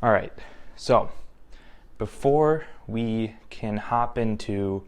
All right, so before we can hop into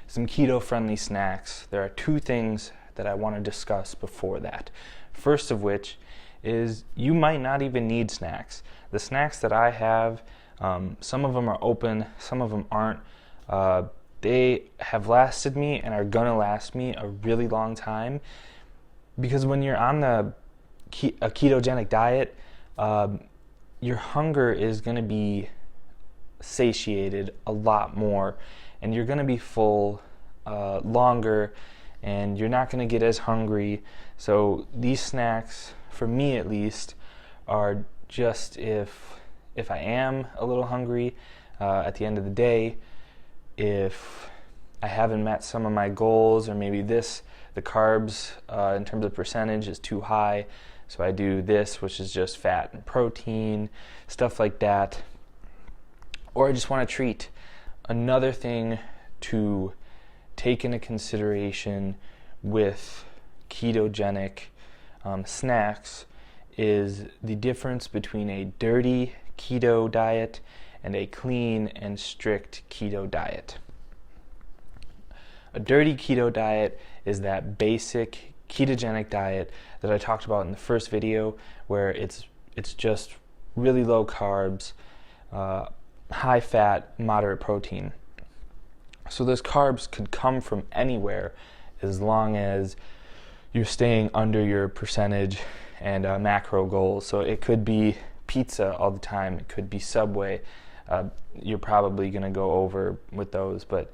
some keto-friendly snacks, there are two things that I want to discuss before that. First of which is you might not even need snacks. The snacks that I have, some of them are open, some of them aren't. They have lasted me and are gonna last me a really long time, because when you're on a ketogenic diet, your hunger is going to be satiated a lot more, and you're going to be full longer, and you're not going to get as hungry. So these snacks, for me at least, are just if I am a little hungry at the end of the day, if I haven't met some of my goals, or maybe the carbs in terms of percentage is too high, so I do this, which is just fat and protein, stuff like that. Or I just want a treat. Another thing to take into consideration with ketogenic snacks is the difference between a dirty keto diet and a clean and strict keto diet. A dirty keto diet is that basic ketogenic diet that I talked about in the first video, where it's just really low carbs, high fat, moderate protein. So those carbs could come from anywhere as long as you're staying under your percentage and macro goals. So it could be pizza all the time, it could be Subway. You're probably going to go over with those, but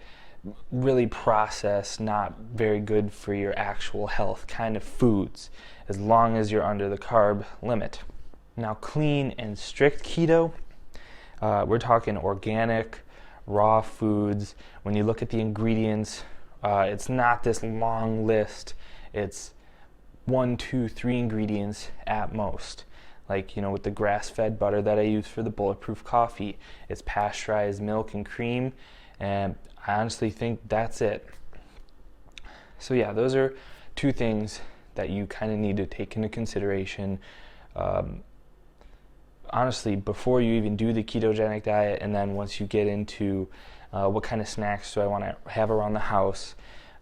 really processed, not very good for your actual health kind of foods, as long as you're under the carb limit. Now, clean and strict keto, we're talking organic, raw foods. When you look at the ingredients, it's not this long list. It's 1, 2, 3 ingredients at most. Like, with the grass-fed butter that I use for the bulletproof coffee, it's pasteurized milk and cream, and I honestly think that's it. So yeah, those are two things that you kind of need to take into consideration. Honestly, before you even do the ketogenic diet, and then once you get into what kind of snacks do I want to have around the house,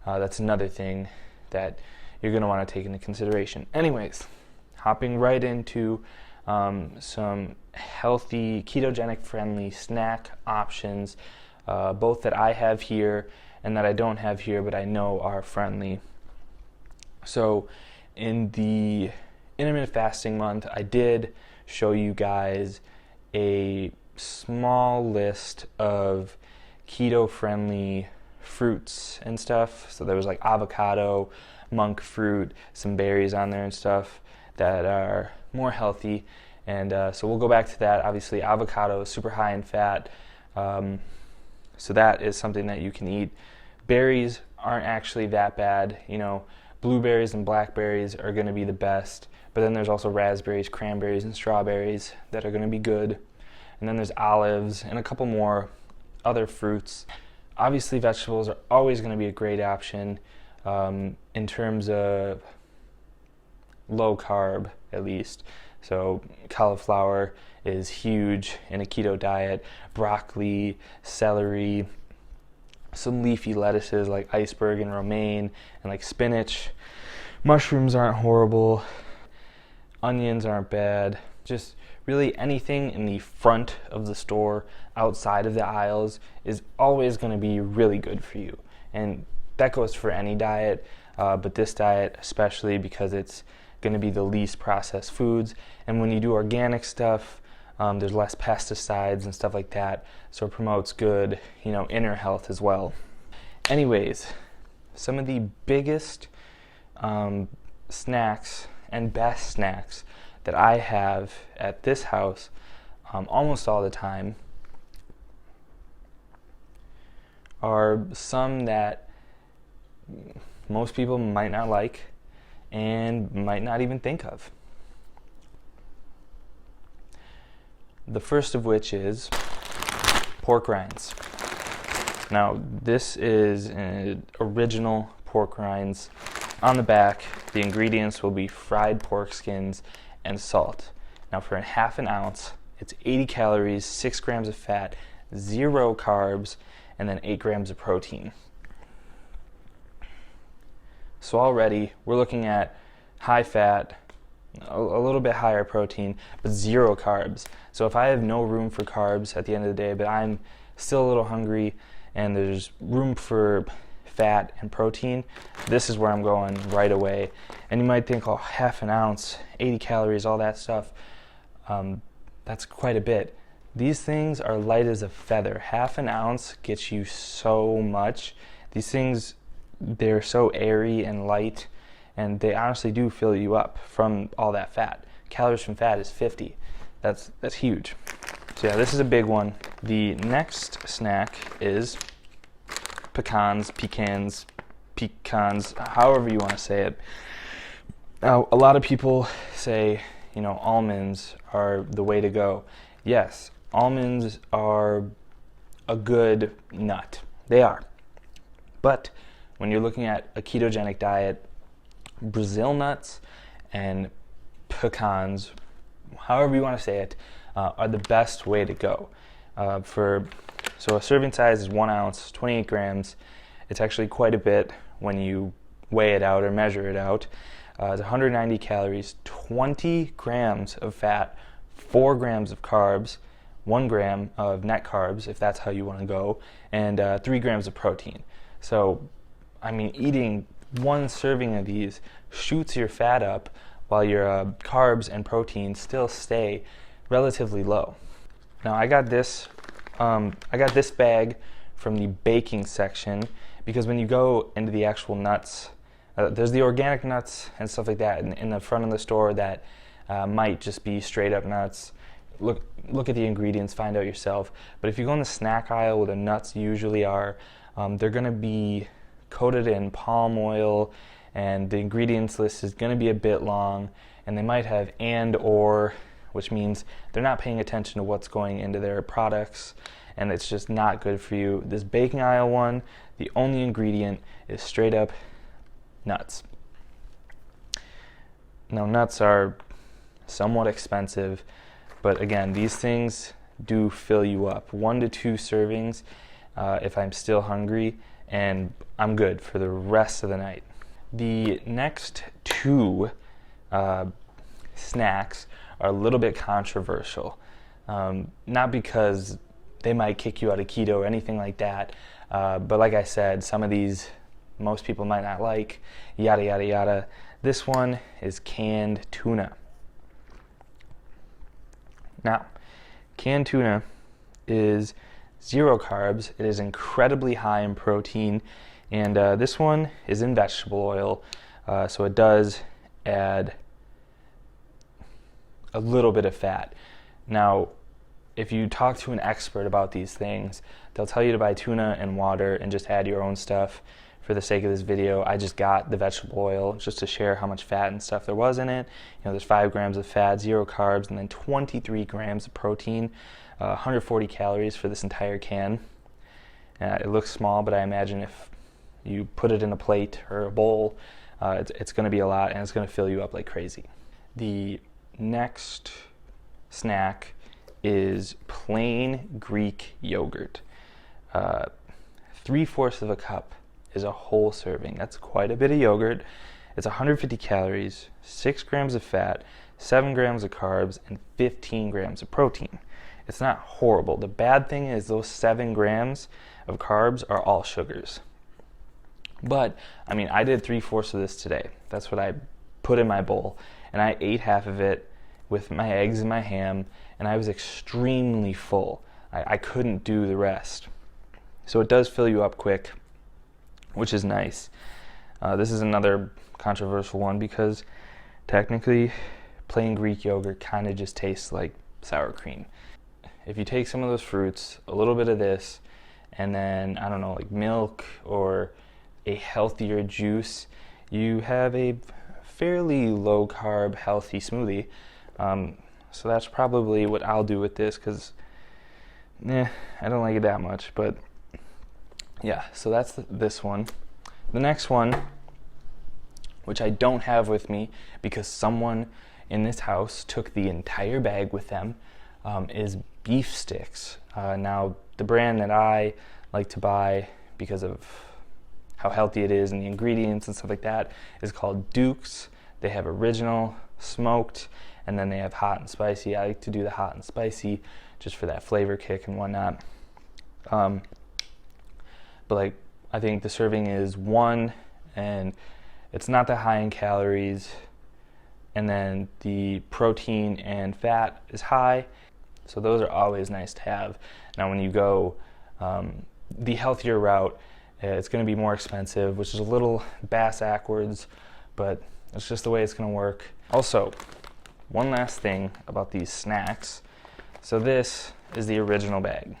that's another thing that you're going to want to take into consideration. Anyways, hopping right into some healthy, ketogenic-friendly snack options, both that I have here and that I don't have here, but I know are friendly. So in the intermittent fasting month, I did show you guys a small list of keto-friendly fruits and stuff. So there was like avocado, monk fruit, some berries on there and stuff that are more healthy. And so we'll go back to that. Obviously, avocado is super high in fat. So that is something that you can eat. Berries aren't actually that bad. Blueberries and blackberries are going to be the best. But then there's also raspberries, cranberries, and strawberries that are going to be good. And then there's olives and a couple more other fruits. Obviously, vegetables are always going to be a great option in terms of low carb, at least. So cauliflower is huge in a keto diet, broccoli, celery, some leafy lettuces like iceberg and romaine, and like spinach. Mushrooms aren't horrible, onions aren't bad. Just really anything in the front of the store, outside of the aisles, is always going to be really good for you. And that goes for any diet, but this diet especially, because it's going to be the least processed foods. And when you do organic stuff, there's less pesticides and stuff like that, so it promotes good, inner health as well. Anyways, some of the biggest snacks and best snacks that I have at this house almost all the time are some that most people might not like and might not even think of. The first of which is pork rinds. Now, this is an original pork rinds. on the back, the ingredients will be fried pork skins and salt. Now for a half an ounce, it's 80 calories, 6 grams of fat, 0 carbs, and then 8 grams of protein. So already we're looking at high fat, a little bit higher protein, but 0 carbs. So if I have no room for carbs at the end of the day, but I'm still a little hungry and there's room for fat and protein, this is where I'm going right away. And you might think, oh, half an ounce, 80 calories, all that stuff, that's quite a bit. These things are light as a feather. Half an ounce gets you so much. These things, they're so airy and light, and they honestly do fill you up from all that fat. Calories from fat is 50. That's huge. So yeah, this is a big one. The next snack is pecans, however you want to say it. Now, a lot of people say, almonds are the way to go. Yes, almonds are a good nut. They are. But when you're looking at a ketogenic diet, Brazil nuts and pecans, however you want to say it, are the best way to go. So a serving size is 1 ounce, 28 grams. It's actually quite a bit when you weigh it out or measure it out. It's 190 calories, 20 grams of fat, 4 grams of carbs, 1 gram of net carbs, if that's how you want to go, and 3 grams of protein. So, eating one serving of these shoots your fat up while your carbs and protein still stay relatively low. Now I got this bag from the baking section because when you go into the actual nuts, there's the organic nuts and stuff like that in the front of the store that might just be straight up nuts. Look at the ingredients, find out yourself. But if you go in the snack aisle where the nuts usually are, they're going to be coated in palm oil, and the ingredients list is going to be a bit long, and they might have and or, which means they're not paying attention to what's going into their products, and it's just not good for you. This baking aisle one, the only ingredient is straight up nuts. Now nuts are somewhat expensive, but again, these things do fill you up. 1 to 2 servings if I'm still hungry, and I'm good for the rest of the night. The next 2 snacks are a little bit controversial. Not because they might kick you out of keto or anything like that, but like I said, some of these most people might not like, yada yada yada. This one is canned tuna. Now, canned tuna is 0 carbs. It is incredibly high in protein, and this one is in vegetable oil, so it does add a little bit of fat. Now, if you talk to an expert about these things, they'll tell you to buy tuna and water and just add your own stuff. For the sake of this video, I just got the vegetable oil just to share how much fat and stuff there was in it. There's 5 grams of fat, 0 carbs, and then 23 grams of protein, 140 calories for this entire can. It looks small, but I imagine if you put it in a plate or a bowl, it's going to be a lot, and it's going to fill you up like crazy. The next snack is plain Greek yogurt. 3/4 of a cup is a whole serving. That's quite a bit of yogurt. It's 150 calories, 6 grams of fat, 7 grams of carbs, and 15 grams of protein. It's not horrible. The bad thing is those 7 grams of carbs are all sugars. But, I did 3/4 of this today. That's what I put in my bowl. And I ate half of it with my eggs and my ham, and I was extremely full. I couldn't do the rest. So it does fill you up quick, which is nice. This is another controversial one because technically plain Greek yogurt kind of just tastes like sour cream. If you take some of those fruits, a little bit of this, and then, like milk or a healthier juice, you have a fairly low carb, healthy smoothie. So that's probably what I'll do with this because I don't like it that much, but yeah, so that's this one. The next one which I don't have with me because someone in this house took the entire bag with them, is beef sticks. Now, the brand that I like to buy because of how healthy it is and the ingredients and stuff like that is called Duke's. They have original, smoked, and then they have hot and spicy. I like to do the hot and spicy just for that flavor kick and whatnot. But like, I think the serving is 1, and it's not that high in calories, and then the protein and fat is high, so those are always nice to have. Now when you go the healthier route, it's going to be more expensive, which is a little bass-ackwards, but it's just the way it's going to work. Also, one last thing about these snacks. So this is the original bag.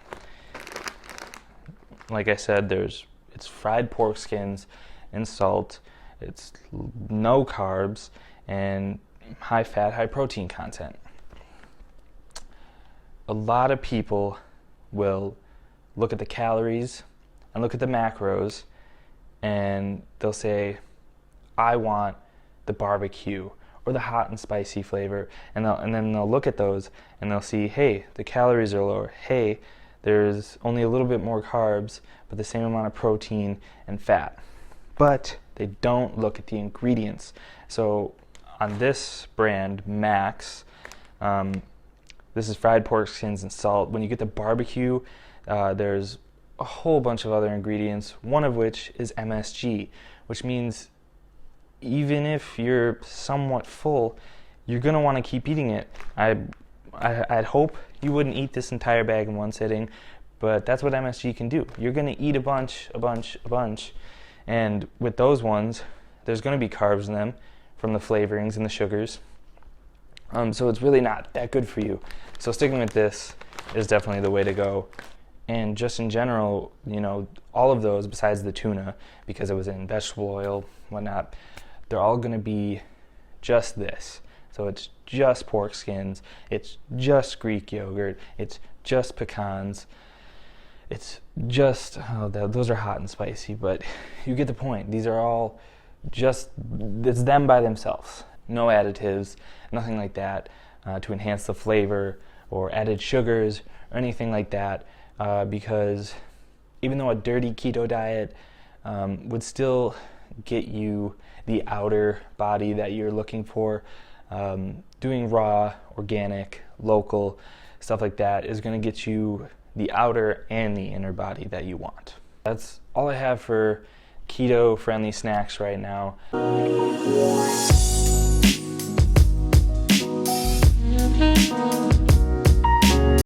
Like I said, it's fried pork skins and salt. It's no carbs and high fat, high protein content. A lot of people will look at the calories and look at the macros, and they'll say, I want the barbecue or the hot and spicy flavor, and then they'll look at those and they'll see, hey, the calories are lower. Hey, there's only a little bit more carbs, but the same amount of protein and fat. But they don't look at the ingredients. So on this brand, Max, this is fried pork skins and salt. When you get the barbecue, there's a whole bunch of other ingredients, one of which is MSG, which means even if you're somewhat full, you're going to want to keep eating it. I'd hope you wouldn't eat this entire bag in one sitting, but that's what MSG can do. You're going to eat a bunch, and with those ones, there's going to be carbs in them from the flavorings and the sugars. So it's really not that good for you. So sticking with this is definitely the way to go. And just in general, all of those besides the tuna, because it was in vegetable oil, whatnot, they're all going to be just this. So it's just pork skins, it's just Greek yogurt, it's just pecans, it's just, those are hot and spicy, but you get the point. These are all just, it's them by themselves. No additives, nothing like that to enhance the flavor or added sugars or anything like that, because even though a dirty keto diet would still get you the outer body that you're looking for, doing raw, organic, local, stuff like that is going to get you the outer and the inner body that you want. That's all I have for keto-friendly snacks right now.